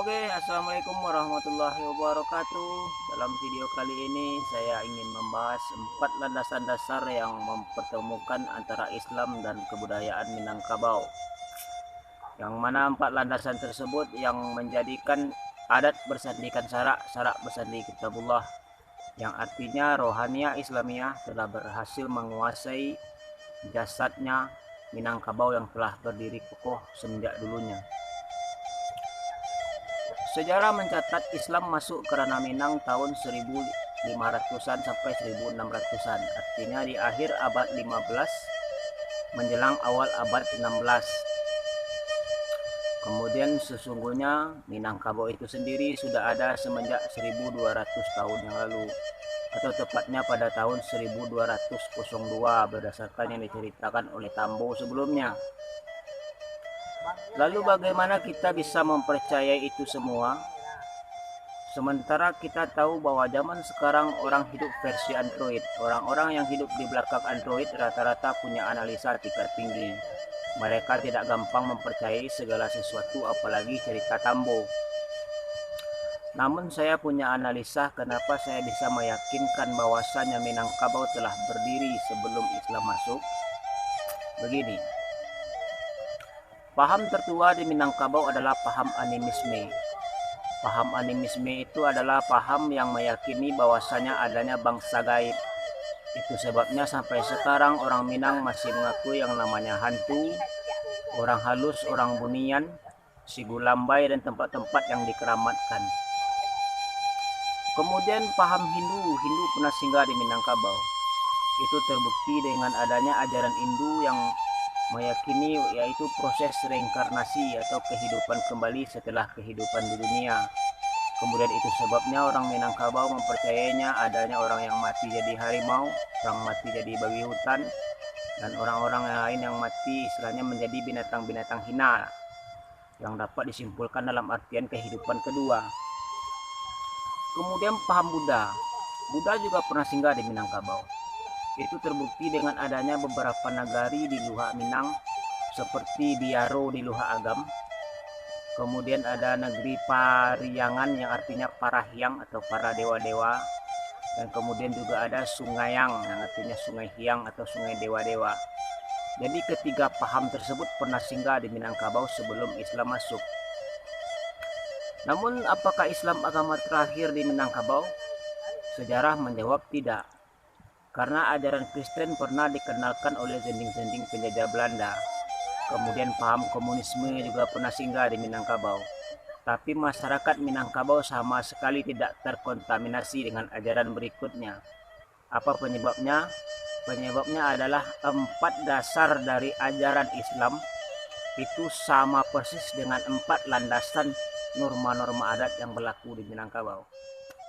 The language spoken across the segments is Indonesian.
Oke, assalamualaikum warahmatullahi wabarakatuh. Dalam video kali ini saya ingin membahas 4 landasan dasar yang mempertemukan antara Islam dan kebudayaan Minangkabau. Yang mana 4 landasan tersebut yang menjadikan adat bersandikan sarak bersandi kitabullah, yang artinya rohania Islamiyah telah berhasil menguasai jasadnya Minangkabau yang telah berdiri kokoh semenjak dulunya. Sejarah mencatat Islam masuk ke Ranah Minang tahun 1500-an sampai 1600-an, artinya di akhir abad 15 menjelang awal abad 16. Kemudian sesungguhnya Minangkabau itu sendiri sudah ada semenjak 1200 tahun yang lalu, atau tepatnya pada tahun 1202 berdasarkan yang diceritakan oleh Tambo sebelumnya. Lalu bagaimana kita bisa mempercayai itu semua? Sementara kita tahu bahwa zaman sekarang orang hidup versi Android. Orang-orang yang hidup di belakang Android rata-rata punya analisa tingkat tinggi. Mereka tidak gampang mempercayai segala sesuatu, apalagi cerita Tambo. Namun saya punya analisa kenapa saya bisa meyakinkan bahwasanya Minangkabau telah berdiri sebelum Islam masuk. Begini. Paham tertua di Minangkabau adalah paham animisme. Paham animisme itu adalah paham yang meyakini bahwasanya adanya bangsa gaib. Itu sebabnya sampai sekarang orang Minang masih mengaku yang namanya hantu, orang halus, orang bunian, Sigulambai, dan tempat-tempat yang dikeramatkan. Kemudian paham Hindu pernah singgah di Minangkabau. Itu terbukti dengan adanya ajaran Hindu yang meyakini yaitu proses reinkarnasi atau kehidupan kembali setelah kehidupan di dunia. Kemudian itu sebabnya orang Minangkabau mempercayainya adanya orang yang mati jadi harimau, orang mati jadi babi hutan, dan orang-orang yang lain yang mati istilahnya menjadi binatang-binatang hina yang dapat disimpulkan dalam artian kehidupan kedua. Kemudian paham Buddha. Buddha juga pernah singgah di Minangkabau. Itu terbukti dengan adanya beberapa nagari di Luha Minang seperti Biaro di Luha Agam. Kemudian ada negeri Pariangan yang artinya para hyang atau para dewa-dewa. Dan kemudian juga ada Sungayang yang artinya sungai hyang atau sungai dewa-dewa. Jadi ketiga paham tersebut pernah singgah di Minangkabau sebelum Islam masuk. Namun apakah Islam agama terakhir di Minangkabau? Sejarah menjawab tidak. Karena ajaran Kristen pernah dikenalkan oleh zending-zending penjajah Belanda. Kemudian paham komunisme juga pernah singgah di Minangkabau. Tapi masyarakat Minangkabau sama sekali tidak terkontaminasi dengan ajaran berikutnya. Apa penyebabnya? Penyebabnya adalah 4 dasar dari ajaran Islam itu sama persis dengan 4 landasan norma-norma adat yang berlaku di Minangkabau.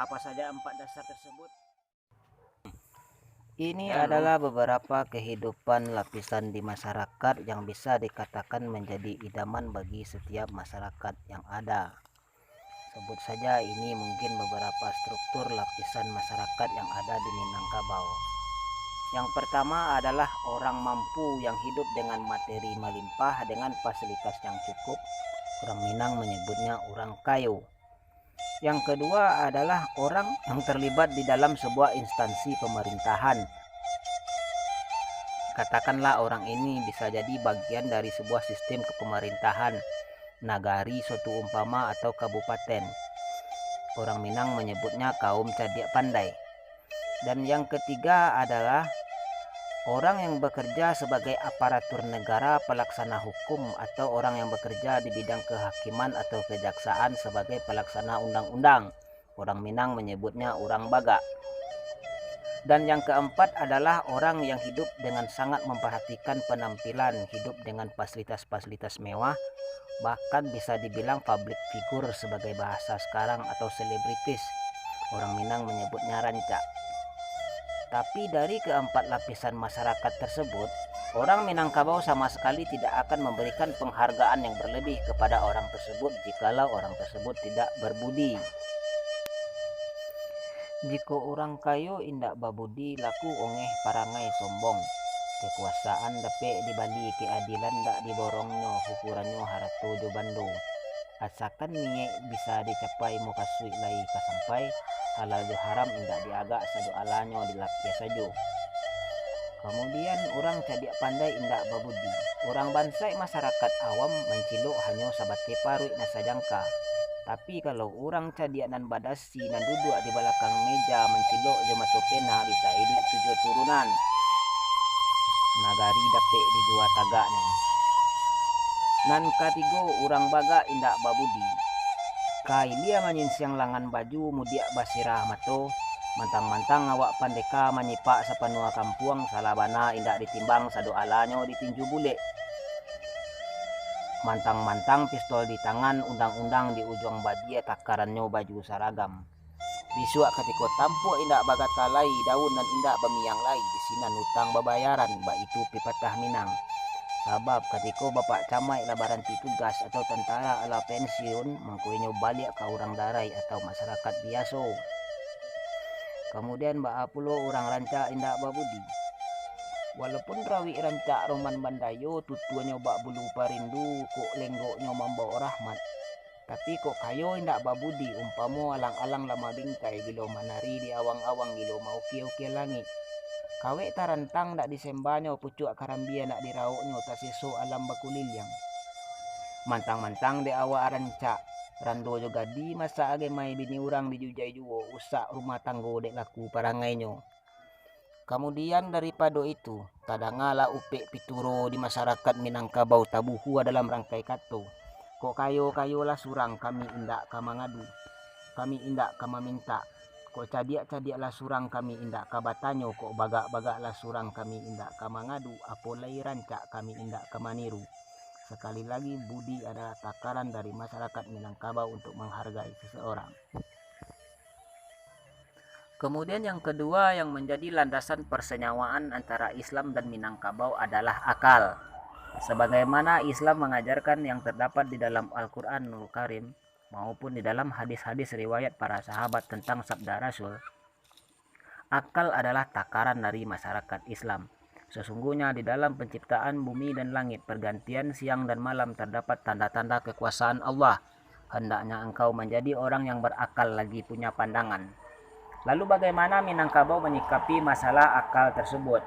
Apa saja 4 dasar tersebut? Ini adalah beberapa kehidupan lapisan di masyarakat yang bisa dikatakan menjadi idaman bagi setiap masyarakat yang ada. Sebut saja ini mungkin beberapa struktur lapisan masyarakat yang ada di Minangkabau. Yang pertama adalah orang mampu yang hidup dengan materi melimpah dengan fasilitas yang cukup. Orang Minang menyebutnya orang kayu. Yang kedua adalah orang yang terlibat di dalam sebuah instansi pemerintahan. Katakanlah orang ini bisa jadi bagian dari sebuah sistem kepemerintahan, nagari, suatu umpama, atau kabupaten. Orang Minang menyebutnya kaum Cadiak Pandai. Dan yang ketiga adalah orang yang bekerja sebagai aparatur negara pelaksana hukum, atau orang yang bekerja di bidang kehakiman atau kejaksaan sebagai pelaksana undang-undang. Orang Minang menyebutnya orang Baga. Dan yang keempat adalah orang yang hidup dengan sangat memperhatikan penampilan, hidup dengan fasilitas-fasilitas mewah, bahkan bisa dibilang public figure sebagai bahasa sekarang atau selebritis. Orang Minang menyebutnya ranca. Tapi dari keempat lapisan masyarakat tersebut, orang Minangkabau sama sekali tidak akan memberikan penghargaan yang berlebih kepada orang tersebut jikalau orang tersebut tidak berbudi. Jika orang kayu indak babudi laku ongeh parangai sombong. Kekuasaan dape dibali keadilan dak diborongnya hukurannya harato jo bando. asalkan niat bisa dicapai mau kasui lai kasampai halal jo haram indak diagak sadu alanyo dilapia sajo. Kemudian orang cadia pandai indak babudi. Orang bansai masyarakat awam menciluk hanya sabate parui na sajangka. Tapi kalau orang cadia nan badasi nan duduk di belakang meja menciluk jema topena bisa hidup 7 turunan. Nagari dapek di jua tagaknya. Nan katigo orang baga indak babudi. Kai dia menyingsing langan baju mudiak basirah mato. Mantang-mantang awak pandeka menyipak sepanua kampuang salabana indak ditimbang sadu alanyo ditinju bule. Mantang-mantang pistol di tangan, undang-undang di ujung badia takarannya baju saragam. Bisuak ketika tampuk indak bagat talai daun dan indak bemiang lai di sinan utang babayaran ba itu pipatah Minang. Sabab ketika bapak camai labaran tugas atau tentara ala pensiun mengkuinyo balik ke orang darai atau masyarakat biasa. Kemudian ba apulo orang ranca indak babudi. Walaupun rawi ranca roman bandayo tutuannya bak bulu parindu kok lenggoknya membawa rahmat. Tapi kok kayo indak babudi umpamo alang-alang lama bingkai gilo manari di awang-awang gilo mau uki langit. Kawe tarantang dak disembanyo pucuk karambia nak dirauknyo tasiso alam bakulilyang. Mantang-mantang de awak ranca rando juga di masa age mai bini urang di jujai juwo usak rumah tanggo dek laku parangainyo. Kemudian daripada itu tadangala upek pituro di masyarakat Minangkabau tabuhua dalam rangkai kato. Kok kayo lah surang kami indak kamangadu, kami indak kamaminta. Kok cadiak lah surang kami indak kabatanyo, kok bagak lah surang kami indak kamangadu, apolai rancak kami indak kamaniru. Sekali lagi budi adalah takaran dari masyarakat Minangkabau untuk menghargai seseorang. Kemudian yang kedua yang menjadi landasan persenyawaan antara Islam dan Minangkabau adalah akal. Sebagaimana Islam mengajarkan yang terdapat di dalam Al-Quranul Karim maupun di dalam hadis-hadis riwayat para sahabat tentang sabda Rasul, akal adalah takaran dari masyarakat Islam. Sesungguhnya di dalam penciptaan bumi dan langit, pergantian siang dan malam terdapat tanda-tanda kekuasaan Allah. Hendaknya engkau menjadi orang yang berakal lagi punya pandangan. Lalu bagaimana Minangkabau menyikapi masalah akal tersebut?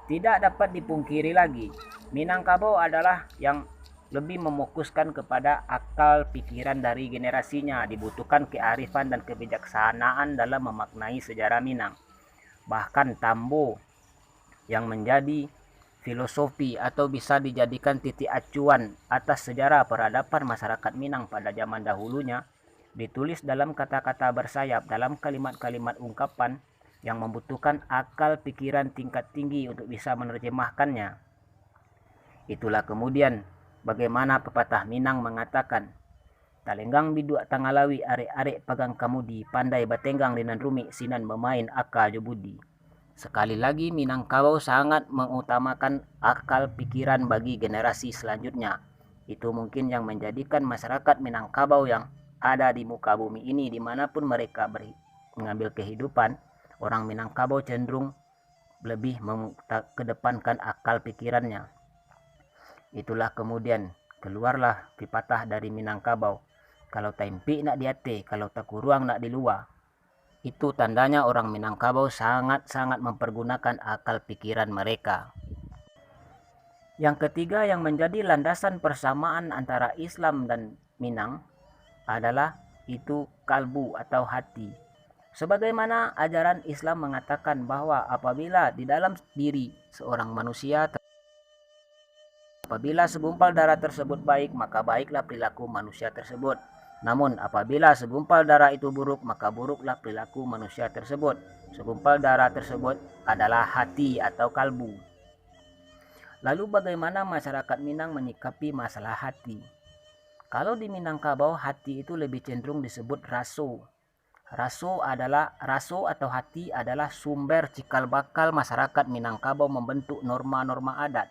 Tidak dapat dipungkiri lagi, Minangkabau adalah yang lebih mefokuskan kepada akal pikiran dari generasinya. Dibutuhkan kearifan dan kebijaksanaan dalam memaknai sejarah Minang. Bahkan Tambo yang menjadi filosofi atau bisa dijadikan titik acuan atas sejarah peradaban masyarakat Minang pada zaman dahulunya, ditulis dalam kata-kata bersayap, dalam kalimat-kalimat ungkapan yang membutuhkan akal pikiran tingkat tinggi untuk bisa menerjemahkannya. Itulah kemudian bagaimana pepatah Minang mengatakan, talenggang biduak tangalawi arek-arek pegang kamudi, pandai batenggang dengan rumi sinan memain akal jobudi. Sekali lagi Minangkabau sangat mengutamakan akal pikiran bagi generasi selanjutnya. Itu mungkin yang menjadikan masyarakat Minangkabau yang ada di muka bumi ini dimanapun mereka mengambil kehidupan, orang Minangkabau cenderung lebih mengedepankan akal pikirannya. Itulah kemudian keluarlah pepatah dari Minangkabau, kalau tempi nak diate, kalau takuruang nak diluar. Itu tandanya orang Minangkabau sangat-sangat mempergunakan akal pikiran mereka. Yang ketiga yang menjadi landasan persamaan antara Islam dan Minang adalah itu kalbu atau hati. Sebagaimana ajaran Islam mengatakan bahwa apabila di dalam diri seorang manusia apabila segumpal darah tersebut baik, maka baiklah perilaku manusia tersebut. Namun apabila segumpal darah itu buruk, maka buruklah perilaku manusia tersebut. Segumpal darah tersebut adalah hati atau kalbu. Lalu bagaimana masyarakat Minang menyikapi masalah hati? Kalau di Minangkabau, hati itu lebih cenderung disebut raso. Raso atau hati adalah sumber cikal bakal masyarakat Minangkabau membentuk norma-norma adat.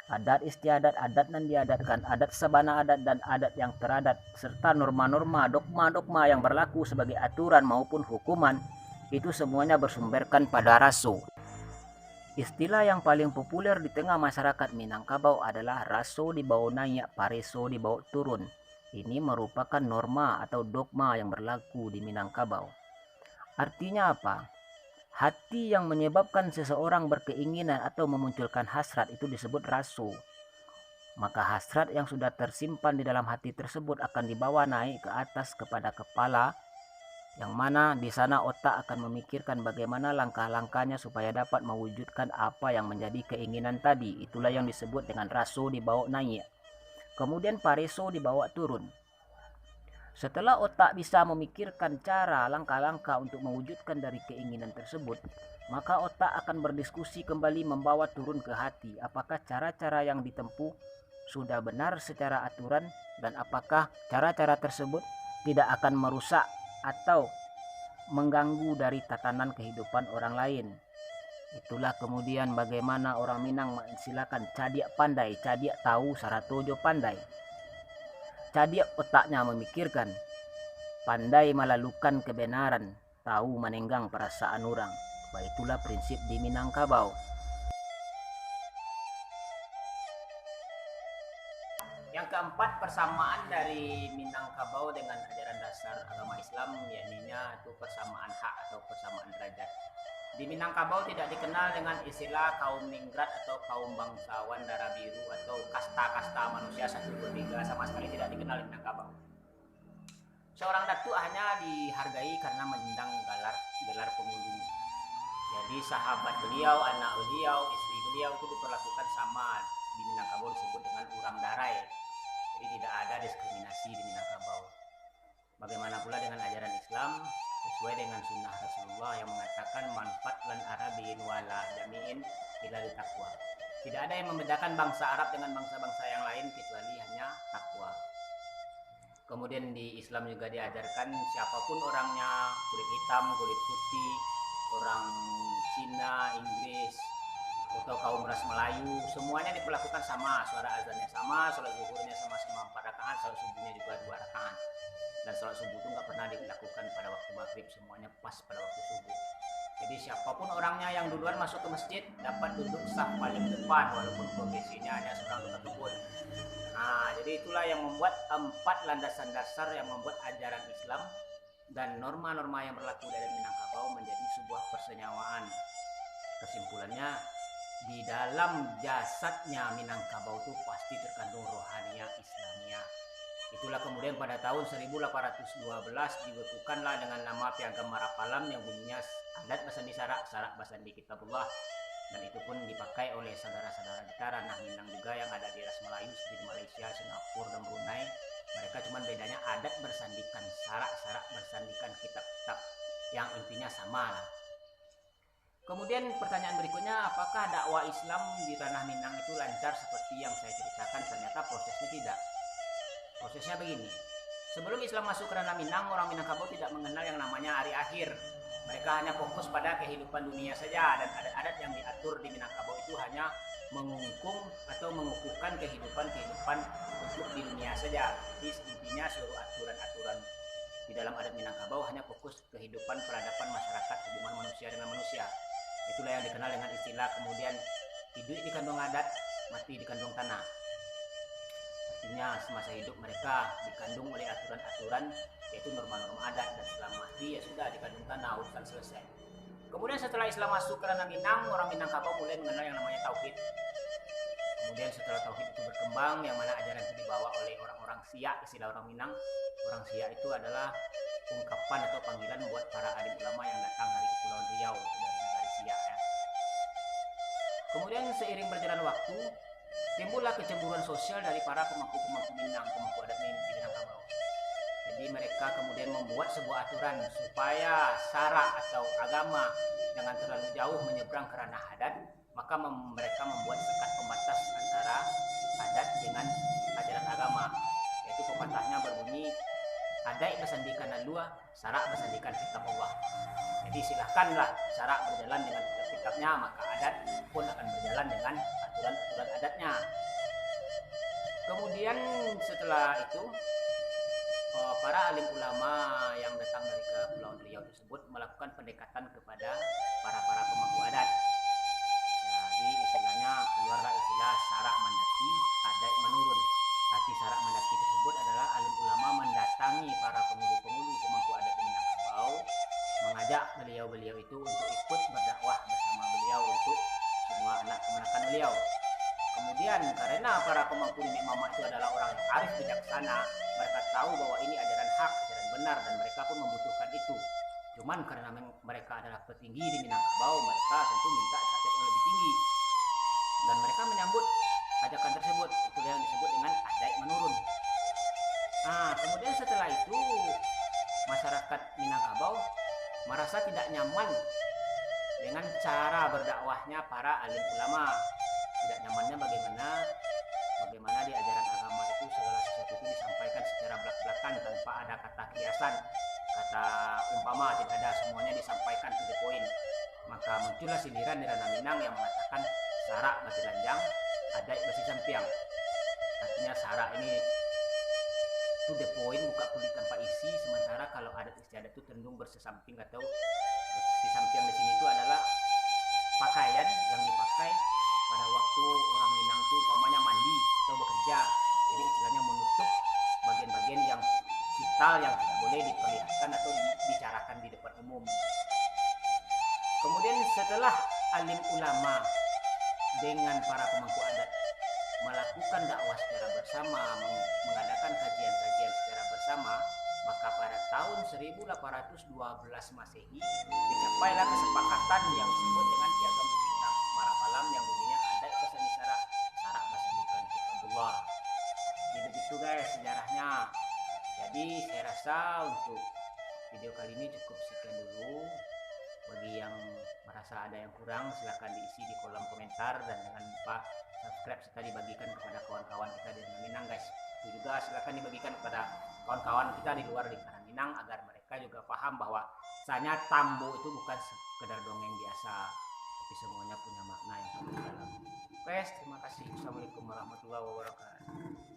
Adat istiadat, adat nan diadatkan, adat sabana adat dan adat yang teradat, serta norma-norma, dogma-dogma yang berlaku sebagai aturan maupun hukuman, itu semuanya bersumberkan pada raso. Istilah yang paling populer di tengah masyarakat Minangkabau adalah raso dibawa naik, pareso dibawa turun. Ini merupakan norma atau dogma yang berlaku di Minangkabau. Artinya apa? Hati yang menyebabkan seseorang berkeinginan atau memunculkan hasrat itu disebut rasu. Maka hasrat yang sudah tersimpan di dalam hati tersebut akan dibawa naik ke atas kepada kepala, yang mana di sana otak akan memikirkan bagaimana langkah-langkahnya supaya dapat mewujudkan apa yang menjadi keinginan tadi. Itulah yang disebut dengan rasu dibawa naik. Kemudian pareso dibawa turun. Setelah otak bisa memikirkan cara langkah-langkah untuk mewujudkan dari keinginan tersebut, maka otak akan berdiskusi kembali membawa turun ke hati apakah cara-cara yang ditempuh sudah benar secara aturan dan apakah cara-cara tersebut tidak akan merusak atau mengganggu dari tatanan kehidupan orang lain. Itulah kemudian bagaimana orang Minang mensilakan cadiak pandai, cadiak tahu, saratojo pandai. Cadiak otaknya memikirkan, pandai melalukan kebenaran, tahu menenggang perasaan orang. Itulah prinsip di Minangkabau. Yang keempat, persamaan dari Minangkabau dengan ajaran dasar agama Islam, yakni itu persamaan hak atau persamaan derajat. Di Minangkabau tidak dikenal dengan istilah kaum ningrat atau kaum bangsawan darah biru atau kasta-kasta manusia 1, 2, 3, sama sekali tidak dikenal di Minangkabau. Seorang datuk hanya dihargai karena menyandang gelar pengulu. Jadi sahabat beliau, anak beliau, istri beliau itu diperlakukan sama. Di Minangkabau disebut dengan urang darai. Jadi tidak ada diskriminasi di Minangkabau. Bagaimana pula dengan ajaran Islam sesuai dengan sunnah Rasulullah yang mengatakan manfaat lan arabiin wala jamiin ila taqwa. Tidak ada yang membedakan bangsa Arab dengan bangsa-bangsa yang lain kecuali hanya takwa. Kemudian di Islam juga diajarkan siapapun orangnya, kulit hitam, kulit putih, orang Cina, Inggris, atau kaum ras Melayu, semuanya diperlakukan sama, suara azannya sama, sholat zuhurnya sama-sama 4 rakaat, sholat subuhnya juga 2 rakaat. Dan sholat subuh itu nggak pernah dilakukan pada waktu maghrib, semuanya pas pada waktu subuh. Jadi siapapun orangnya yang duluan masuk ke masjid dapat duduk saf paling depan walaupun profesinya hanya seorang tukang kebun. Nah, jadi itulah yang membuat 4 landasan dasar yang membuat ajaran Islam dan norma-norma yang berlaku dari Minangkabau menjadi sebuah persenyawaan. Kesimpulannya, di dalam jasadnya Minangkabau itu pasti terkandung rohaniah Islamia. Itulah kemudian pada tahun 1812 dibekukanlah dengan nama Piagam Marapalam yang bunyinya adat Basandi Sarak, Sarak Basandi Kitabullah. Dan itu pun dipakai oleh saudara-saudara kita ranah Minang juga yang ada di ras Melayu seperti di Malaysia, Singapura, dan Brunei. Mereka cuma bedanya adat bersandikan sarak, sarak bersandikan kitab-kitab yang intinya sama lah. Kemudian pertanyaan berikutnya, apakah dakwah Islam di tanah Minang itu lancar seperti yang saya ceritakan? Ternyata prosesnya tidak. Prosesnya begini, sebelum Islam masuk ke tanah Minang, orang Minangkabau tidak mengenal yang namanya hari akhir. Mereka hanya fokus pada kehidupan dunia saja, dan adat-adat yang diatur di Minangkabau itu hanya mengungkung atau mengukuhkan kehidupan untuk di dunia saja. Jadi intinya seluruh aturan-aturan di dalam adat Minangkabau hanya fokus kehidupan peradaban masyarakat, hubungan manusia dengan manusia. Itulah yang dikenal dengan istilah kemudian hidup di kandung adat, mati di kandung tanah. Artinya semasa hidup mereka dikandung oleh aturan-aturan, yaitu norma-norma adat, dan setelah mati ya sudah dikandung tanah, urusan selesai. Kemudian setelah Islam masuk ke tanah Minang, orang Minangkabau mulai mengenal yang namanya tauhid. Kemudian setelah tauhid itu berkembang, yang mana ajaran itu dibawa oleh orang-orang Siak, istilah orang Minang. Orang Siak itu adalah ungkapan atau panggilan buat para alim ulama yang datang dari Kepulauan Riau, dari negara Siak ya. Kemudian seiring berjalan waktu, timbullah kecemburuan sosial dari para pemangku-pemangku Minang, pemangku adat di Minangkabau. Jadi mereka kemudian membuat sebuah aturan supaya sara atau agama jangan terlalu jauh menyeberang ke ranah adat, maka mereka membuat sekat pembatas antara adat dengan ajaran agama, yaitu pembatasnya berbunyi adat bersandikan alua, sara bersandikan kitab Allah. Jadi silahkanlah sara berjalan dengan kitab-kitabnya, maka adat pun akan berjalan dengan aturan-aturan adatnya. Kemudian setelah itu para alim ulama yang datang dari Kepulauan Riau tersebut melakukan pendekatan kepada para pemangku adat. Jadi istilahnya keluarlah istilah sarak mandaki, adat menurun. Arti sarak mandaki tersebut adalah alim ulama mendatangi para penghulu-penghulu pemangku adat di Minangkabau, mengajak beliau-beliau itu untuk ikut berdakwah bersama beliau untuk semua anak kemenakan beliau. Kemudian karena para pemangku nenek mama itu adalah orang yang arif bijaksana, mereka tahu bahwa ini ajaran hak, ajaran benar, dan mereka pun membutuhkan itu. Cuman karena mereka adalah petinggi di Minangkabau, mereka tentu minta derajat yang lebih tinggi, dan mereka menyambut ajakan tersebut. Itu yang disebut dengan adat menurun. Nah, kemudian setelah itu masyarakat Minangkabau merasa tidak nyaman dengan cara berdakwahnya para alim ulama. Tidak nyamannya bagaimana di ajaran agama itu segala sesuatu itu disampaikan secara belak-belakan tanpa ada kata kiasan, kata umpama, tidak ada, semuanya disampaikan to the point. Maka muncullah sindiran di ranah Minang yang mengatakan sarak basi lanjang, adat basi sampiang. Artinya sarak ini to the point, buka kulit tanpa isi, sementara kalau adat istiadat itu cenderung bersesamping, atau bersesamping di sini itu adalah pakaian yang dipakai pada waktu orang Minang itu umpamanya mandi atau bekerja. Jadi istilahnya menutup bagian-bagian yang vital yang tidak boleh diperlihatkan atau dibicarakan di depan umum. Kemudian setelah alim ulama dengan para pemangku adat melakukan dakwah secara bersama, mengadakan kajian-kajian secara bersama, maka pada tahun 1812 Masehi dicapailah kesepakatan yang disebut dengan Piagam Bukit Marapalam yang bunyinya adat keseni sarak basandukan kitabullah. Jadi begitu guys sejarahnya. Jadi saya rasa untuk video kali ini cukup sekian dulu. Bagi yang merasa ada yang kurang silahkan diisi di kolom komentar, dan jangan lupa subscribe serta dibagikan kepada kawan-kawan kita di Minang guys. Itu juga silahkan dibagikan kepada kawan-kawan kita di luar lingkaran Minang agar mereka juga paham bahwa misalnya Tambo itu bukan sekedar dongeng biasa, tapi semuanya punya makna yang sangat dalam. Oke, terima kasih. Assalamualaikum warahmatullahi wabarakatuh.